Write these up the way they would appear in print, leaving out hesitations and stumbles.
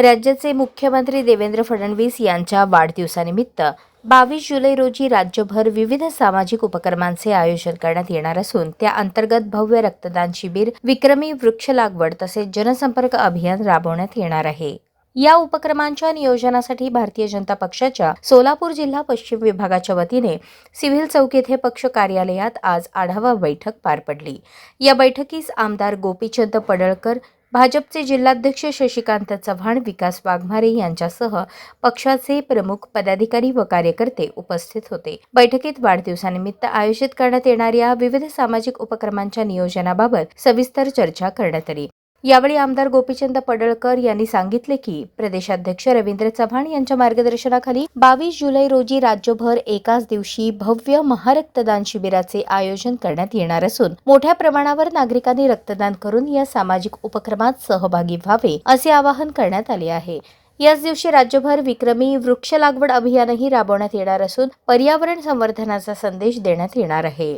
राज्याचे मुख्यमंत्री देवेंद्र फडणवीस यांच्या वाढदिवसानिमित्त 22 जुलै रोजी राज्यभर विविध सामाजिक उपक्रमांचे आयोजन करण्यात येणार असून त्या अंतर्गत भव्य रक्तदान शिबिर, विक्रमी वृक्ष लागवड तसेच जनसंपर्क अभियान राबवण्यात येणार आहे। या उपक्रमांच्या नियोजनासाठी भारतीय जनता पक्षाच्या सोलापूर जिल्हा पश्चिम विभागाच्या वतीने सिव्हिल चौक येथे पक्ष कार्यालयात आज आढावा बैठक पार पडली। या बैठकीस आमदार गोपीचंद पडळकर, भाजपचे जिल्हाध्यक्ष शशिकांत चव्हाण, विकास वाघमारे यांच्यासह पक्षाचे प्रमुख पदाधिकारी व कार्यकर्ते उपस्थित होते। बैठकीत वाढदिवसानिमित्त आयोजित करण्यात येणाऱ्या विविध सामाजिक उपक्रमांच्या नियोजनाबाबत सविस्तर चर्चा करण्यात आली। यावेळी आमदार गोपीचंद पडळकर यांनी सांगितले की प्रदेशाध्यक्ष रवींद्र चव्हाण यांच्या मार्गदर्शनाखाली 22 जुलै रोजी राज्यभर एकाच दिवशी भव्य महारक्तदान शिबिराचे आयोजन करण्यात येणार असून मोठ्या प्रमाणावर नागरिकांनी रक्तदान करून या सामाजिक उपक्रमात सहभागी व्हावे असे आवाहन करण्यात आले आहे। याच दिवशी राज्यभर विक्रमी वृक्ष लागवड अभियानही राबवण्यात येणार असून पर्यावरण संवर्धनाचा संदेश देण्यात येणार आहे।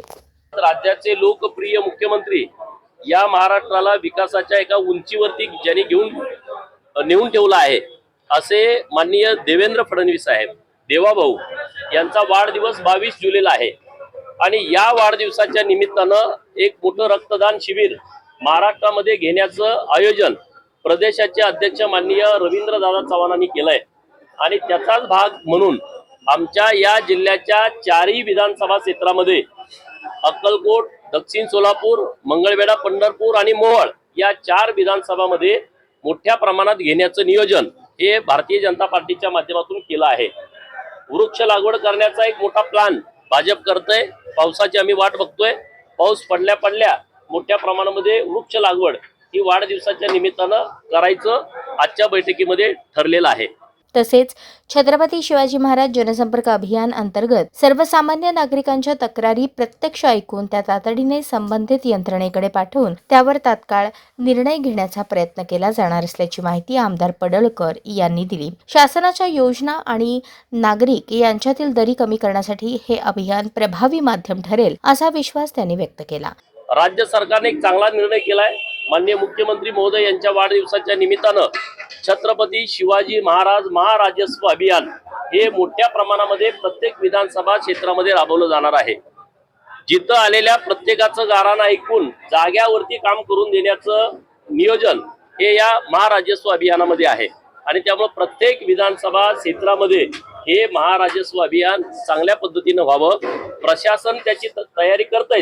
राज्याचे लोकप्रिय मुख्यमंत्री या महाराष्ट्राला विकासाच्या एका उंचीवरती ज्यांनी नेऊन ठेवला आहे असे माननीय देवेंद्र फडणवीस साहेब, देवाभाऊ यांचा वाढदिवस 22 जुलैला आहे आणि या वाढदिवसाच्या निमित्तानं एक मोठं रक्तदान शिबिर महाराष्ट्रामध्ये घेण्याचं आयोजन प्रदेशाचे अध्यक्ष माननीय रवींद्रदादा चव्हाणांनी केलंय आणि त्याचाच भाग म्हणून आमच्या या जिल्ह्याच्या 4ही विधानसभा क्षेत्रामध्ये अक्कलकोट, दक्षिण सोलापूर, मंगळवेढा, पंढरपूर आणि मोहोळ या 4 विधानसभामध्ये मोठ्या प्रमाणात घेण्याचं नियोजन हे भारतीय जनता पार्टीच्या माध्यमातून केलं आहे। वृक्ष लागवड करण्याचा एक मोठा प्लॅन भाजप करतंय। पावसाची आम्ही वाट बघतोय। पाऊस पडल्या मोठ्या प्रमाणामध्ये वृक्ष लागवड ही वाढदिवसाच्या निमित्तानं करायचं आजच्या बैठकीमध्ये ठरलेलं आहे। तसेच छत्रपती शिवाजी महाराज जनसंपर्क अभियान अंतर्गत सर्वसामान्य नागरिकांच्या तक्रारी प्रत्यक्ष ऐकून त्या तातडीने संबंधित यंत्रणेकडे पाठवून त्यावर तात्काळ निर्णय घेण्याचा प्रयत्न केला जाणार असल्याची माहिती आमदार पडळकर यांनी दिली। शासनाच्या योजना आणि नागरिक यांच्यातील दरी कमी करण्यासाठी हे अभियान प्रभावी माध्यम ठरेल असा विश्वास त्यांनी व्यक्त केला। राज्य सरकारने एक चांगला निर्णय केलाय। माननीय मुख्यमंत्री महोदय यांच्या वाढदिवसाच्या निमित्तानं छत्रपती शिवाजी महाराज महाराजस्व अभियान हे मोठ्या प्रमाणामध्ये प्रत्येक विधानसभा क्षेत्रामध्ये राबवलं जाणार आहे। जिथं आलेल्या प्रत्येकाचं गाऱ्हाण ऐकून जाग्यावरती काम करून देण्याचं नियोजन हे या महाराजस्व अभियानामध्ये आहे आणि त्यामुळे प्रत्येक विधानसभा क्षेत्रामध्ये हे महाराजस्व अभियान चांगल्या पद्धतीनं व्हावं। प्रशासन त्याची तयारी करतंय,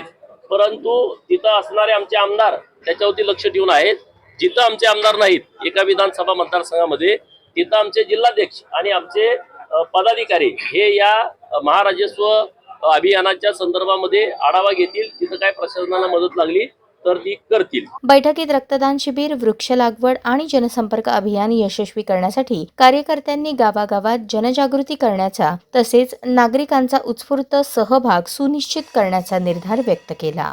परंतु तिथं असणारे आमचे आमदार त्याच्यावरती लक्ष ठेवून आहेत। जिथं आमचे आमदार नाहीत एका विधानसभा मतदारसंघामध्ये तिथं आमचे जिल्हाध्यक्ष आणि आमचे पदाधिकारी हे या महाराजस्व अभियानाच्या संदर्भामध्ये आढावा घेतील। तिथं काय प्रशासनाला मदत लागली तर ती करतील। बैठकीत रक्तदान शिबिर, वृक्ष लागवड आणि जनसंपर्क अभियान यशस्वी करण्यासाठी कार्यकर्त्यांनी गावागावात जनजागृती करण्याचा तसेच नागरिकांचा उत्स्फूर्त सहभाग सुनिश्चित करण्याचा निर्धार व्यक्त केला।